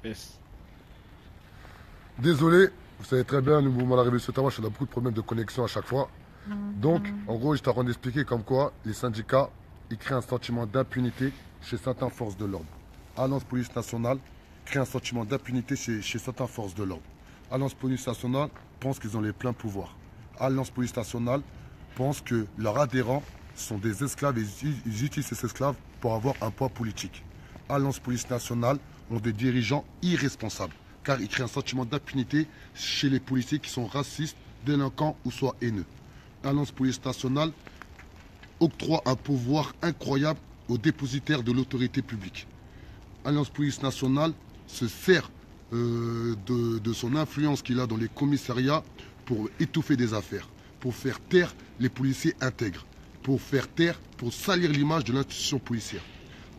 Yes. Désolé, vous savez très bien, le mouvement de la Révolution Tabac, on a beaucoup de problèmes de connexion à chaque fois. Donc, en gros, je t'ai d'expliquer comme quoi les syndicats, ils créent un sentiment d'impunité chez certaines forces de l'ordre. Alliance Police Nationale crée un sentiment d'impunité chez certaines forces de l'ordre. Alliance Police Nationale pense qu'ils ont les pleins pouvoirs. Alliance Police Nationale pense que leurs adhérents sont des esclaves et ils utilisent ces esclaves pour avoir un poids politique. Alliance Police Nationale ont des dirigeants irresponsables car ils créent un sentiment d'impunité chez les policiers qui sont racistes, délinquants ou soit haineux. Alliance Police Nationale octroie un pouvoir incroyable aux dépositaires de l'autorité publique. Alliance Police Nationale se sert de son influence qu'il a dans les commissariats pour étouffer des affaires, pour faire taire les policiers intègres, pour salir l'image de l'institution policière.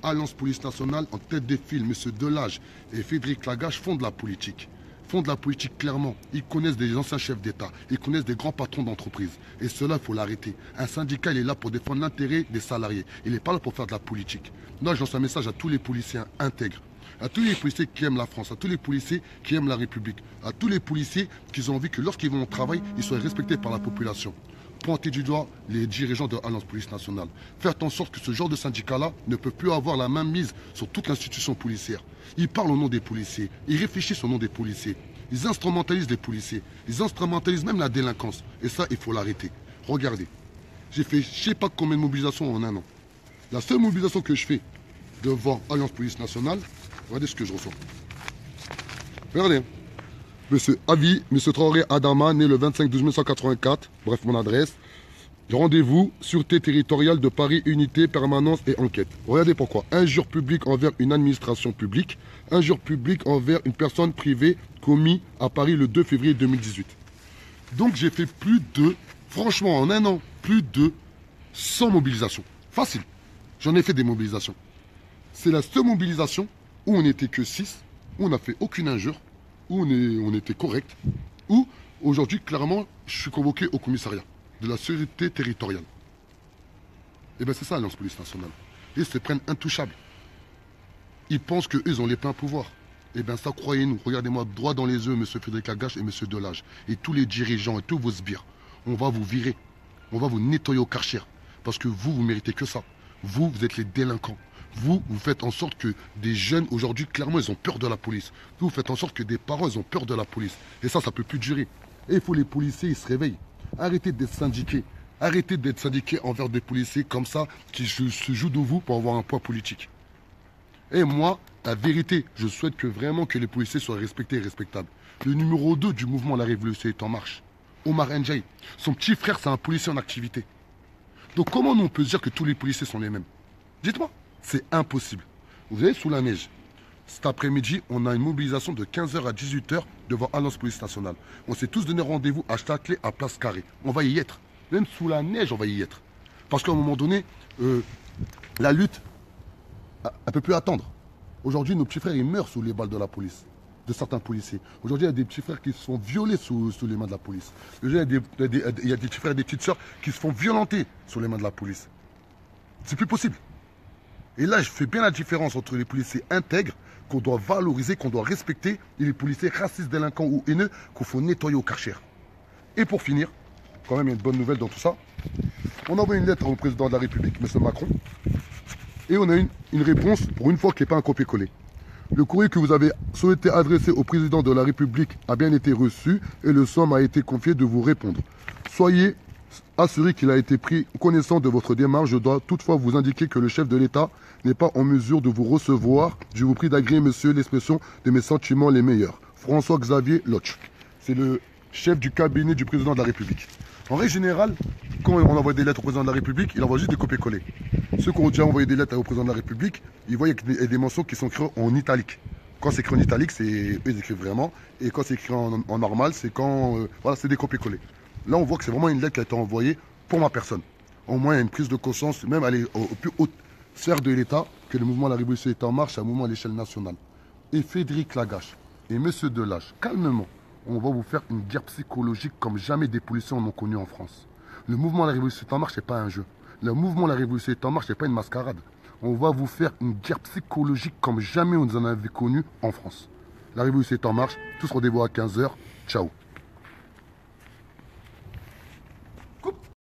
Alliance Police Nationale, en tête des file, M. Delage et Frédéric Lagache font de la politique. Font de la politique clairement. Ils connaissent des anciens chefs d'État. Ils connaissent des grands patrons d'entreprise. Et cela, il faut l'arrêter. Un syndicat, il est là pour défendre l'intérêt des salariés. Il n'est pas là pour faire de la politique. Moi, je lance un message à tous les policiers intègres. À tous les policiers qui aiment la France, à tous les policiers qui aiment la République, à tous les policiers qui ont envie que lorsqu'ils vont au travail, ils soient respectés par la population. Pointer du doigt les dirigeants de l'Alliance Police Nationale. Faire en sorte que ce genre de syndicat-là ne peut plus avoir la main mise sur toute l'institution policière. Ils parlent au nom des policiers, ils réfléchissent au nom des policiers, ils instrumentalisent les policiers, ils instrumentalisent même la délinquance. Et ça, il faut l'arrêter. Regardez, j'ai fait je ne sais pas combien de mobilisations en un an. La seule mobilisation que je fais devant Alliance Police Nationale, regardez ce que je reçois. Regardez. Monsieur Avi, Monsieur Traoré Adama, né le 25/12/1984, bref mon adresse. Rendez-vous, Sûreté territoriale de Paris, unité, permanence et enquête. Regardez pourquoi. Injure publique envers une administration publique, injure publique envers une personne privée commis à Paris le 2 février 2018. Donc j'ai fait franchement en un an, plus de 100 mobilisations. Facile. J'en ai fait des mobilisations. C'est la seule mobilisation où on n'était que 6, où on n'a fait aucune injure, où on était correct, où aujourd'hui, clairement, je suis convoqué au commissariat de la sûreté territoriale. Et bien c'est ça l'Alliance Police Nationale. Ils se prennent intouchables. Ils pensent qu'eux ont les pleins pouvoirs. Et bien ça, croyez-nous, regardez-moi droit dans les yeux, M. Frédéric Lagache et M. Delage, et tous les dirigeants et tous vos sbires. On va vous virer. On va vous nettoyer au Karcher. Parce que vous méritez que ça. Vous êtes les délinquants. Vous faites en sorte que des jeunes, aujourd'hui, clairement, ils ont peur de la police. Vous faites en sorte que des parents, ils ont peur de la police. Et ça ne peut plus durer. Et il faut les policiers, ils se réveillent. Arrêtez d'être syndiqués. Arrêtez d'être syndiqués envers des policiers comme ça, qui se jouent de vous pour avoir un poids politique. Et moi, la vérité, je souhaite vraiment que les policiers soient respectés et respectables. Le numéro 2 du mouvement La Révolution est en marche. Omar Ndiaye. Son petit frère, c'est un policier en activité. Donc comment nous, on peut se dire que tous les policiers sont les mêmes? Dites-moi. C'est impossible. Vous voyez, sous la neige, cet après-midi, on a une mobilisation de 15h à 18h devant Alliance Police Nationale. On s'est tous donné rendez-vous à Châtelet, à Place Carrée. On va y être. Même sous la neige, on va y être. Parce qu'à un moment donné, la lutte, elle ne peut plus attendre. Aujourd'hui, nos petits frères, ils meurent sous les balles de la police, de certains policiers. Aujourd'hui, il y a des petits frères qui se font violer sous les mains de la police. Aujourd'hui, il y a des petits frères et des petites sœurs qui se font violenter sous les mains de la police. C'est plus possible. Et là, je fais bien la différence entre les policiers intègres, qu'on doit valoriser, qu'on doit respecter, et les policiers racistes, délinquants ou haineux, qu'il faut nettoyer au Karcher. Et pour finir, quand même, il y a une bonne nouvelle dans tout ça. On a envoyé une lettre au président de la République, M. Macron, et on a une réponse, pour une fois, qui n'est pas un copier-coller. Le courrier que vous avez souhaité adresser au président de la République a bien été reçu, et le soin m'a été confié de vous répondre. Soyez assuré qu'il a été pris connaissance de votre démarche. Je dois toutefois vous indiquer que le chef de l'État n'est pas en mesure de vous recevoir. Je vous prie d'agréer, monsieur, l'expression de mes sentiments les meilleurs. François-Xavier Lotch. C'est le chef du cabinet du président de la République. En règle générale, quand on envoie des lettres au président de la République, il envoie juste des copier-coller. Ceux qui ont déjà envoyé des lettres au président de la République, ils voient qu'il y a des mentions qui sont écrites en italique. Quand c'est écrit en italique, eux ils écrivent vraiment. Et quand c'est écrit en normal, c'est quand voilà, c'est des copier-coller. Là, on voit que c'est vraiment une lettre qui a été envoyée pour ma personne. Au moins, il y a une prise de conscience, même aller au plus haute sphère de l'État, que le mouvement de la Révolution est en marche, c'est un mouvement à l'échelle nationale. Et Frédéric Lagache et M. Delage, calmement, on va vous faire une guerre psychologique comme jamais des policiers en ont connu en France. Le mouvement de la Révolution est en marche, ce n'est pas un jeu. Le mouvement de la Révolution est en marche, ce n'est pas une mascarade. On va vous faire une guerre psychologique comme jamais on en avait connu en France. La révolution est en marche. Tous rendez-vous à 15 h. Ciao.